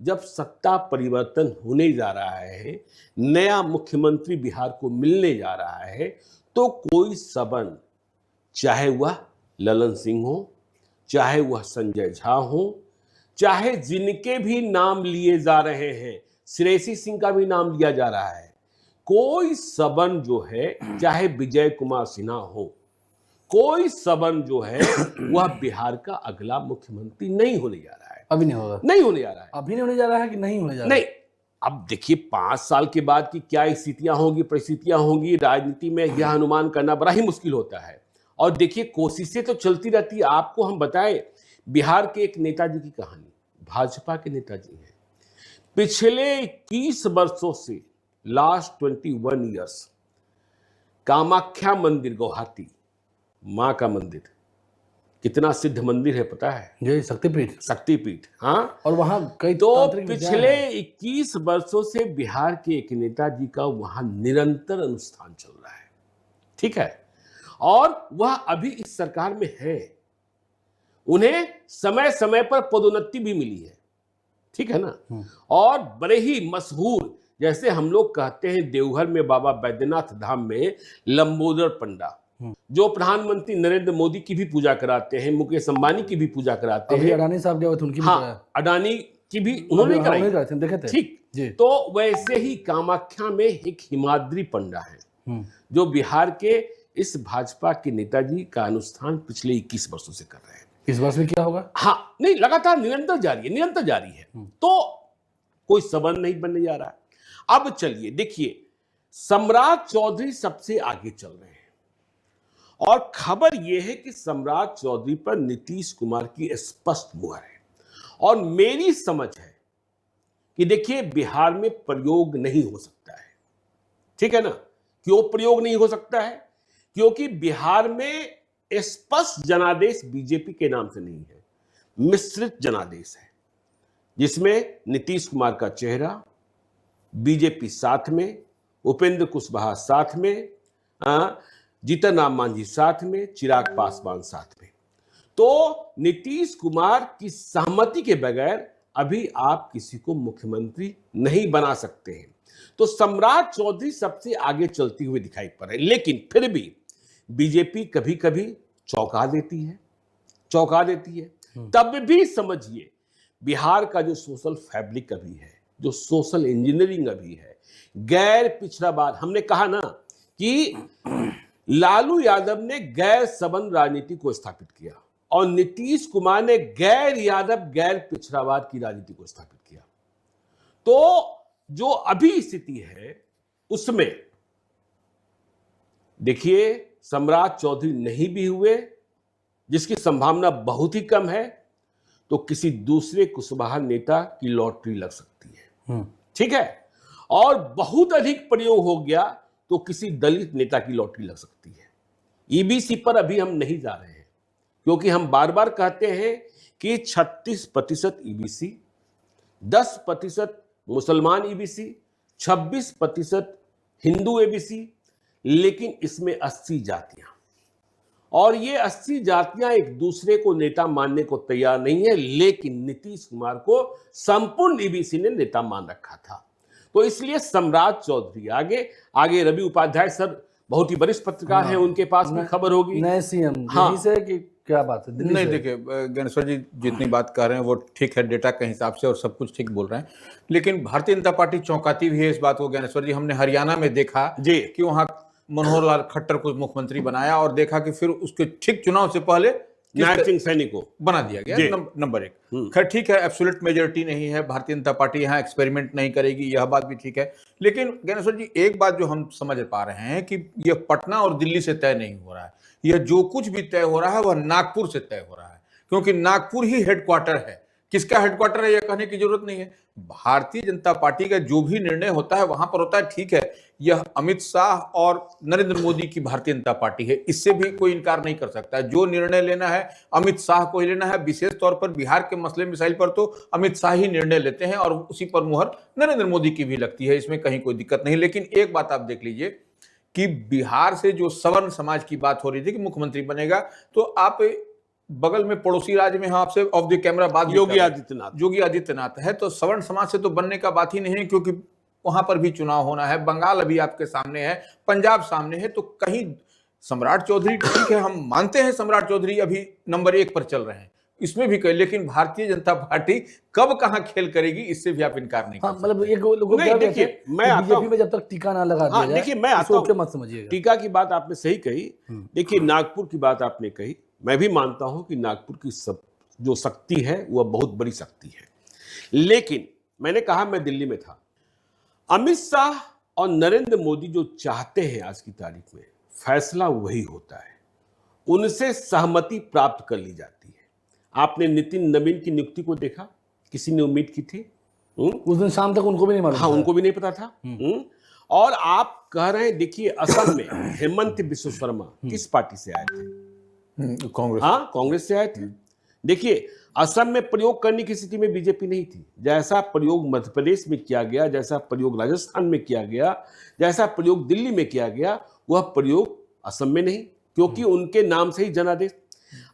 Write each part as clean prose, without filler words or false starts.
जब सत्ता परिवर्तन होने जा रहा है, नया मुख्यमंत्री बिहार को मिलने जा रहा है, तो कोई सबन, चाहे वह ललन सिंह हो, चाहे वह संजय झा हो, चाहे जिनके भी नाम लिए जा रहे हैं, श्रेयसी सिंह का भी नाम लिया जा रहा है, कोई सबन जो है, चाहे विजय कुमार सिन्हा हो, कोई सबन जो है वह बिहार का अगला मुख्यमंत्री नहीं होने जा रहा है। अभी नहीं होगा, नहीं होने जा रहा है। अभी नहीं होने जा रहा है कि नहीं होने जा रहा है? नहीं, अब देखिए 5 साल के बाद की क्या स्थितियां होंगी, परिस्थितियां होंगी, राजनीति में यह अनुमान करना बड़ा ही मुश्किल होता है। और देखिए कोशिशें तो चलती रहती है। आपको हम बताएं, बिहार के एक नेताजी की कहानी, भाजपा के नेताजी हैं, पिछले 21 वर्षों से, लास्ट 21 ईयर्स, कामाख्या मंदिर गुवाहाटी, मां का मंदिर, कितना सिद्ध मंदिर है पता है? ये शक्तिपीठ, शक्तिपीठ, हाँ। और वहां कई तो तांत्रिक विद्याएं पिछले हैं। 21 वर्षों से बिहार के एक नेताजी का वहां निरंतर अनुष्ठान चल रहा है, ठीक है, और वह अभी इस सरकार में है। उन्हें समय समय पर पदोन्नति भी मिली है, ठीक है ना। और बड़े ही मशहूर, जैसे हम लोग कहते हैं देवघर में बाबा बैद्यनाथ धाम में लंबोदर पंडा, जो प्रधानमंत्री नरेंद्र मोदी की भी पूजा कराते हैं, मुकेश अंबानी की भी पूजा कराते अभी हैं। अडानी साहब गए थे, उनकी भी कराया। हाँ, अडानी की भी उन्होंने कराई, देखे थे। ठीक जी। तो वैसे ही कामाख्या में एक हिमाद्री पंडा है, जो बिहार के इस भाजपा के नेताजी का अनुष्ठान पिछले 21 वर्षों से कर रहे हैं। इस वर्ष में क्या होगा? हाँ, नहीं, लगातार निरंतर जारी है, निरंतर जारी है। तो कोई सबंध नहीं बनने जा रहा है। अब चलिए देखिए, सम्राट चौधरी सबसे आगे चल रहे हैं, और खबर यह है कि सम्राट चौधरी पर नीतीश कुमार की स्पष्ट मुहर है। और मेरी समझ है कि देखिए बिहार में प्रयोग नहीं हो सकता है, ठीक है ना। क्यों प्रयोग नहीं हो सकता है? क्योंकि बिहार में स्पष्ट जनादेश बीजेपी के नाम से नहीं है, मिश्रित जनादेश है, जिसमें नीतीश कुमार का चेहरा, बीजेपी साथ में, उपेंद्र कुशवाहा साथ में, जीतन राम मांझी साथ में, चिराग पासवान साथ में। तो नीतीश कुमार की सहमति के बगैर अभी आप किसी को मुख्यमंत्री नहीं बना सकते हैं। तो सम्राट चौधरी सबसे आगे चलती हुई दिखाई पड़ रहे, लेकिन फिर भी बीजेपी कभी कभी चौंका देती है। तब भी समझिए, बिहार का जो सोशल फैब्रिक अभी है, जो सोशल इंजीनियरिंग अभी है, गैर पिछड़ावाद, हमने कहा ना कि लालू यादव ने गैर सबंध राजनीति को स्थापित किया और नीतीश कुमार ने गैर यादव, गैर पिछड़ावाद की राजनीति को स्थापित किया। तो जो अभी स्थिति है उसमें देखिए, सम्राट चौधरी नहीं भी हुए, जिसकी संभावना बहुत ही कम है, तो किसी दूसरे कुशवाहा नेता की लॉटरी लग सकती है, ठीक है। और बहुत अधिक प्रयोग हो गया तो किसी दलित नेता की लॉटरी लग सकती है। ईबीसी पर अभी हम नहीं जा रहे हैं, क्योंकि हम बार बार कहते हैं कि 36% ईबीसी, 10% मुसलमान ईबीसी, 26% हिंदू ईबीसी, लेकिन इसमें 80 जातियां, और ये 80 जातियां एक दूसरे को नेता मानने को तैयार नहीं है, लेकिन नीतीश कुमार को संपूर्ण ईबीसी ने नेता मान रखा था। तो इसलिए सम्राट चौधरी आगे रवि उपाध्याय सर बहुत ही वरिष्ठ पत्रकार हैं, उनके पास भी खबर होगी, नए सीएम। हाँ, से कि क्या बात है? नहीं, देखिए ज्ञानेश्वर जी जितनी बात कर रहे हैं वो ठीक है, डेटा के हिसाब से, और सब कुछ ठीक बोल रहे हैं, लेकिन भारतीय जनता पार्टी चौंकाती भी है इस बात को। ज्ञानेश्वर जी, हमने हरियाणा में देखा जी कि वहां मनोहर लाल खट्टर को मुख्यमंत्री बनाया, और देखा कि फिर उसके ठीक चुनाव से पहले नायब सिंह सैनी को बना दिया गया नंबर 1। खैर ठीक है, एब्सोल्यूट मेजोरिटी नहीं है, भारतीय जनता पार्टी यहाँ एक्सपेरिमेंट नहीं करेगी, यह बात भी ठीक है। लेकिन ज्ञानेश्वर जी, एक बात जो हम समझ पा रहे हैं कि यह पटना और दिल्ली से तय नहीं हो रहा है, यह जो कुछ भी तय हो रहा है वह नागपुर से तय हो रहा है, क्योंकि नागपुर ही हेडक्वार्टर है। किसका हेडक्वार्टर है यह कहने की जरूरत नहीं है, भारतीय जनता पार्टी का जो भी निर्णय होता है वहां पर होता है, ठीक है। यह अमित शाह और नरेंद्र मोदी की भारतीय जनता पार्टी है, इससे भी कोई इनकार नहीं कर सकता। जो निर्णय लेना है अमित शाह को ही लेना है, विशेष तौर पर बिहार के मसले मिसाइल पर तो अमित शाह ही निर्णय लेते हैं, और उसी पर मुहर नरेंद्र मोदी की भी लगती है, इसमें कहीं कोई दिक्कत नहीं। लेकिन एक बात आप देख लीजिए कि बिहार से जो सवर्ण समाज की बात हो रही थी कि मुख्यमंत्री बनेगा, तो आप बगल में पड़ोसी राज्य में हम आपसे ऑफ द कैमरा बात भी योगी कर रहे हैं। आदित्यनाथ। योगी आदित्यनाथ है, तो सवर्ण समाज से तो बनने का बात ही नहीं है, क्योंकि वहां पर भी चुनाव होना है। बंगाल अभी आपके सामने है, पंजाब सामने है, तो कहीं सम्राट चौधरी, ठीक है हम मानते हैं सम्राट चौधरी अभी नंबर 1 पर चल रहे हैं, इसमें भी कहीं, लेकिन भारतीय जनता पार्टी कब कहां खेल करेगी इससे भी आप इनकार नहीं कर हाँ सकते। मतलब एक लोगों नहीं, देखिए, मैं आता बीजेपी हूं। में जब तक टीका ना लगा दिया हाँ, जाए, देखिए, मैं आता सोच के हूं। मत समझिएगा। टीका की बात आपने सही कही। देखिए, नागपुर की बात आपने कही, मैं भी मानता हूं कि नागपुर की जो शक्ति है वह बहुत बड़ी शक्ति है, लेकिन मैंने कहा, मैं दिल्ली में था, अमित शाह और नरेंद्र मोदी जो चाहते हैं आज की तारीख में, फैसला वही होता है, उनसे सहमति प्राप्त कर ली जाती है। आपने नितिन नवीन की नियुक्ति को देखा, किसी ने उम्मीद की थी? उस दिन शाम तक उनको भी नहीं मालूम हाँ, था। उनको भी नहीं पता था। और आप कह रहे हैं, देखिए, असम में हेमंत बिश्व शर्मा किस पार्टी से आए थे? कांग्रेस। हाँ, कांग्रेस से आए थे। देखिए, असम में प्रयोग करने की स्थिति में बीजेपी नहीं थी। जैसा प्रयोग मध्य प्रदेश में किया गया, जैसा प्रयोग राजस्थान में किया गया, जैसा प्रयोग दिल्ली में किया गया, वह प्रयोग असम में नहीं, क्योंकि उनके नाम से ही जनादेश।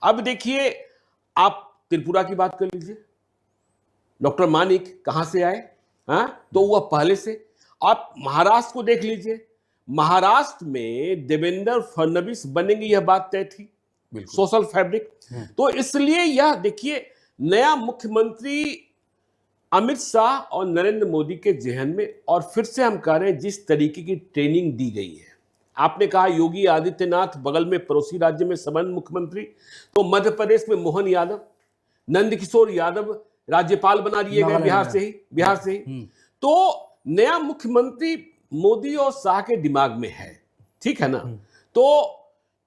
अब देखिए, आप त्रिपुरा की बात कर लीजिए, डॉक्टर मानिक कहां से आए? हाँ, तो वह पहले से। आप महाराष्ट्र को देख लीजिए, महाराष्ट्र में देवेंद्र फडणवीस बनेंगे, यह बात तय थी, सोशल फैब्रिक। तो इसलिए यह देखिए, नया मुख्यमंत्री अमित शाह और नरेंद्र मोदी के जहन में, और फिर से हम कह रहे हैं, जिस तरीके की ट्रेनिंग दी गई है। आपने कहा योगी आदित्यनाथ बगल में पड़ोसी राज्य में समान मुख्यमंत्री, तो मध्य प्रदेश में मोहन यादव, नंदकिशोर यादव राज्यपाल बना दिए गए बिहार से ही। तो नया मुख्यमंत्री मोदी और शाह के दिमाग में है, ठीक है ना? तो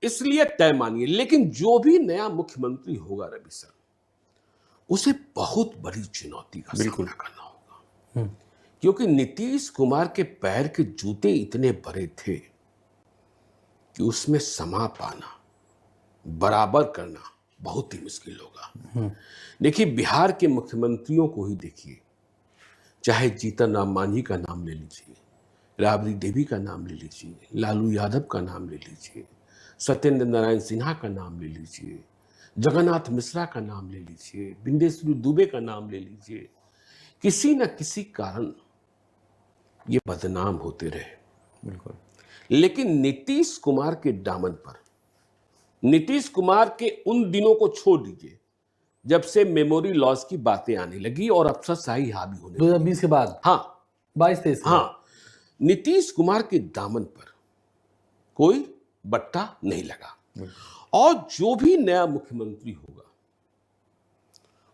इसलिए तय मानिए, लेकिन जो भी नया मुख्यमंत्री होगा रवि सर, उसे बहुत बड़ी चुनौती का सामना करना होगा, क्योंकि नीतीश कुमार के पैर के जूते इतने बड़े थे कि उसमें समा पाना, बराबर करना बहुत ही मुश्किल होगा। देखिए, बिहार के मुख्यमंत्रियों को ही देखिए, चाहे जीतन राम मांझी का नाम ले लीजिए, राबड़ी देवी का नाम ले लीजिए, लालू यादव का नाम ले लीजिए, सत्येंद्र नारायण सिन्हा का नाम ले लीजिए, जगन्नाथ मिश्रा का नाम ले लीजिए, बिंदेश्वरी दुबे का नाम ले लीजिए, किसी न किसी कारण ये बदनाम होते रहे। बिल्कुल। लेकिन नीतीश कुमार के दामन पर, नीतीश कुमार के उन दिनों को छोड़ दीजिए जब से मेमोरी लॉस की बातें आने लगी और अफसरशाही हावी होने लगी। 2020 के बाद, हाँ 22-23 हाँ, नीतीश कुमार के दामन पर कोई बट्टा नहीं लगा। और जो भी नया मुख्यमंत्री होगा,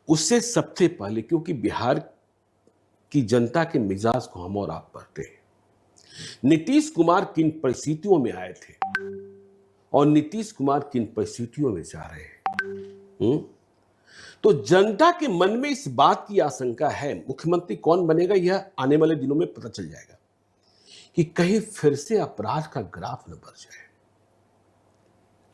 उससे सबसे पहले, क्योंकि बिहार की जनता के मिजाज को हम और आप पढ़ते हैं, नीतीश कुमार किन परिस्थितियों में आए थे और नीतीश कुमार किन परिस्थितियों में जा रहे हैं, तो जनता के मन में इस बात की आशंका है, मुख्यमंत्री कौन बनेगा यह आने वाले दिनों में पता चल जाएगा, कि कहीं फिर से अपराध का ग्राफ न बढ़ जाए,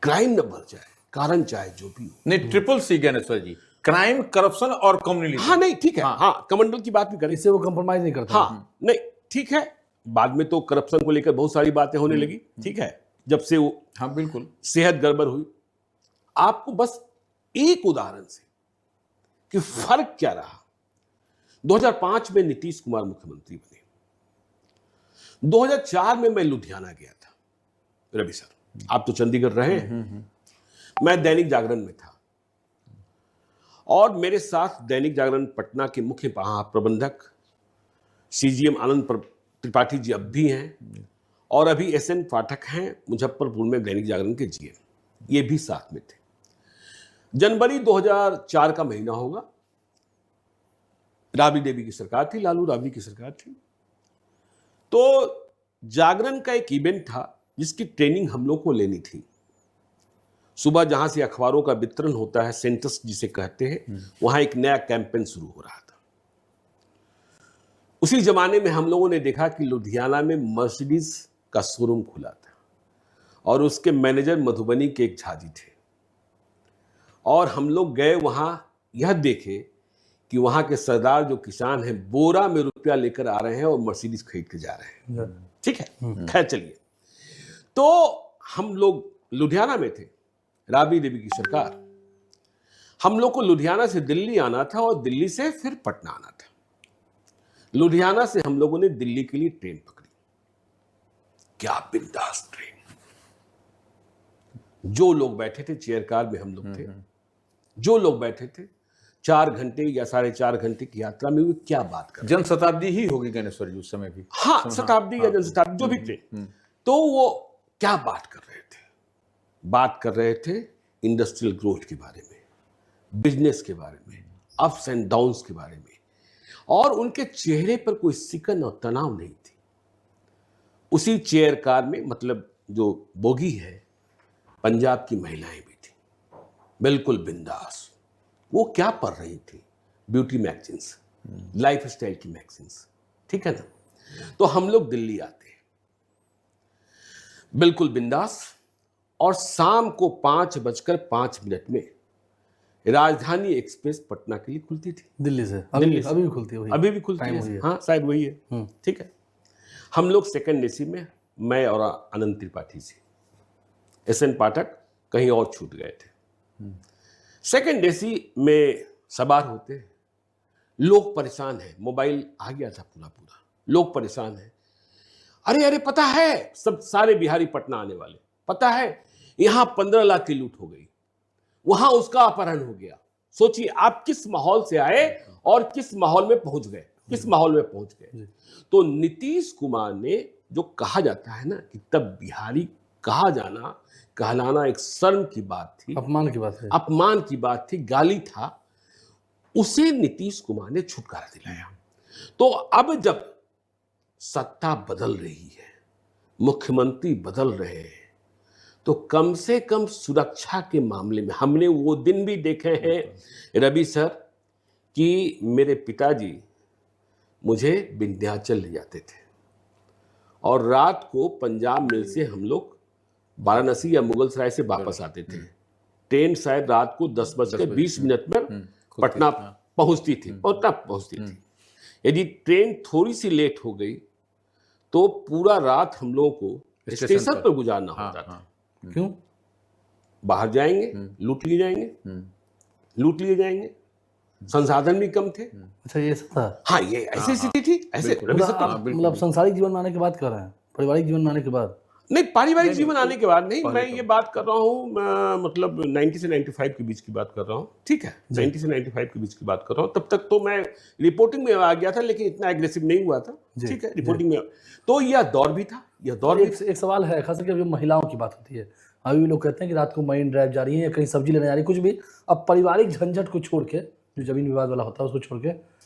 क्राइम न बढ़ जाए, कारण चाहे जो भी हो। नहीं, ट्रिपल सी ज्ञानेश्वर जी, क्राइम, करप्शन और कम्युनिटी। हाँ, नहीं, ठीक है, हाँ, कमंडल की बात भी करें, इससे वो कंप्रोमाइज नहीं करता। हाँ, नहीं, ठीक है। बाद में तो करप्शन को लेकर बहुत सारी बातें होने लगी, ठीक है, जब से वो, हाँ बिल्कुल, सेहत गड़बड़ हुई। आपको बस एक उदाहरण से कि फर्क क्या रहा, 2005 में नीतीश कुमार मुख्यमंत्री बने, 2004 में मैं लुधियाना गया था। रवि सर, आप तो चंडीगढ़ रहे हैं, मैं दैनिक जागरण में था, और मेरे साथ दैनिक जागरण पटना के मुख्य प्रबंधक सीजीएम आनंद त्रिपाठी जी अब भी हैं, और अभी एसएन पाठक हैं मुजफ्फरपुर में दैनिक जागरण के जीएम, ये भी साथ में थे। जनवरी 2004 का महीना होगा, राबड़ी देवी की सरकार थी, लालू राबड़ी की सरकार थी। तो जागरण का एक इवेंट था जिसकी ट्रेनिंग हम लोग को लेनी थी। सुबह जहां से अखबारों का वितरण होता है, सेंटस जिसे कहते हैं, वहां एक नया कैंपेन शुरू हो रहा था। उसी जमाने में हम लोगों ने देखा कि लुधियाना में मर्सिडीज का शोरूम खुला था, और उसके मैनेजर मधुबनी के एक झाजी थे, और हम लोग गए वहां, यह देखे कि वहां के सरदार जो किसान हैं, बोरा में रुपया लेकर आ रहे हैं और मर्सिडीज खरीद के जा रहे हैं। ठीक है, खैर चलिए, तो हम लोग लुधियाना में थे, राबड़ी देवी की सरकार, हम लोग को लुधियाना से दिल्ली आना था और दिल्ली से फिर पटना आना था। लुधियाना से हम लोगों ने दिल्ली के लिए ट्रेन पकड़ी। क्या बिंदास ट्रेन, जो लोग बैठे थे चेयर कार में हम लोग थे, जो लोग बैठे थे 4 घंटे या 4.5 घंटे की यात्रा में, वो क्या बात कर, जनशताब्दी ही होगी ज्ञानेश्वर जी उस समय भी। हाँ, शताब्दी या जनशताब्दी जो भी ट्रेन, तो वो क्या बात कर रहे थे? बात कर रहे थे इंडस्ट्रियल ग्रोथ के बारे में, बिजनेस के बारे में, अप्स एंड डाउन्स के बारे में, और उनके चेहरे पर कोई सिकन और तनाव नहीं थी। उसी चेयर कार में, मतलब जो बोगी है, पंजाब की महिलाएं भी थी, बिल्कुल बिंदास। वो क्या पढ़ रही थी? ब्यूटी मैगजीन्स, लाइफ स्टाइल की मैगजीन्स, ठीक है ना। तो हम लोग दिल्ली आते हैं बिल्कुल बिंदास, और शाम को 5:05 में राजधानी एक्सप्रेस पटना के लिए खुलती थी। दिल्ली से दिल्ली से। अभी भी खुलती है वही? अभी भी खुलती टाइम है, वही है। हाँ शायद वही है, ठीक है। हम लोग सेकंड एसी में, मैं और अनंत त्रिपाठी जी, एसएन पाठक कहीं और छूट गए थे। सेकंड एसी में सवार होते हैं, लोग परेशान हैं, मोबाइल आ गया था पूरा, लोग परेशान हैं। अरे अरे पता है, सब सारे बिहारी पटना आने वाले, पता है यहां 15 लाख की लूट हो गई, वहां उसका अपहरण हो गया। सोचिए आप किस माहौल से आए और किस माहौल में पहुंच गए, किस माहौल में पहुंच गए। तो नीतीश कुमार ने, जो कहा जाता है ना कि तब बिहारी कहा जाना, कहलाना एक शर्म की बात थी, अपमान की बात है, अपमान की बात थी, गाली था, उसे नीतीश कुमार ने छुटकारा दिलाया। तो अब जब सत्ता बदल रही है, मुख्यमंत्री बदल रहे हैं, तो कम से कम सुरक्षा के मामले में हमने वो दिन भी देखे हैं रवि सर, कि मेरे पिताजी मुझे विंध्याचल ले जाते थे और रात को पंजाब मिल से हम लोग वाराणसी या मुगलसराय से वापस आते थे। ट्रेन शायद रात को 10:20 में पटना पहुंचती थी। यदि ट्रेन थोड़ी सी लेट हो गई तो पूरा रात हम लोगों को स्टेशन पर गुजारना होता था। क्यों? बाहर जाएंगे, लूट लिए जाएंगे, संसाधन भी कम थे। अच्छा, ये सब था। हाँ, ये ऐसी स्थिति थी, ऐसे रवि सर, आप मतलब सांसारिक जीवन में आने के बाद कर रहे हैं, पारिवारिक जीवन में आने के बाद नहीं, पारिवारिक जीवन आने के बाद नहीं, मैं ये बात कर रहा हूँ, मतलब 90 से 95 के बीच की बात कर रहा हूँ, ठीक है, 90 से 95 के बीच की बात कर रहा हूँ। तब तक तो मैं रिपोर्टिंग में आ गया था, लेकिन इतना एग्रेसिव नहीं हुआ था, ठीक है, रिपोर्टिंग में। तो यह दौर भी था, यह दौर एक सवाल है, खास करके जो महिलाओं की बात होती है, अभी भी लोग कहते हैं कि रात को मरीन ड्राइव जा रही है या कहीं सब्जी लेने जा रही है, कुछ भी, अब पारिवारिक झंझट को छोड़ के, जो जमीन विवाद वाला होता है उसको छोड़ के,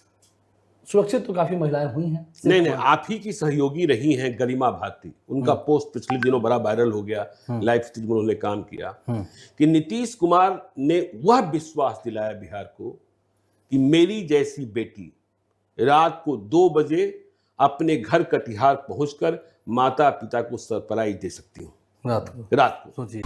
सुरक्षित तो काफी महिलाएं हुई हैं। नहीं, आप ही की सहयोगी रही हैं गरिमा भारती, उनका पोस्ट पिछले दिनों बड़ा वायरल हो गया, लाइव स्ट्रीम में उन्होंने काम किया कि नीतीश कुमार ने वह विश्वास दिलाया बिहार को कि मेरी जैसी बेटी रात को 2 बजे अपने घर कटिहार पहुंचकर माता पिता को सरप्राइज दे सकती हूँ, रात को रात को। सोचिए।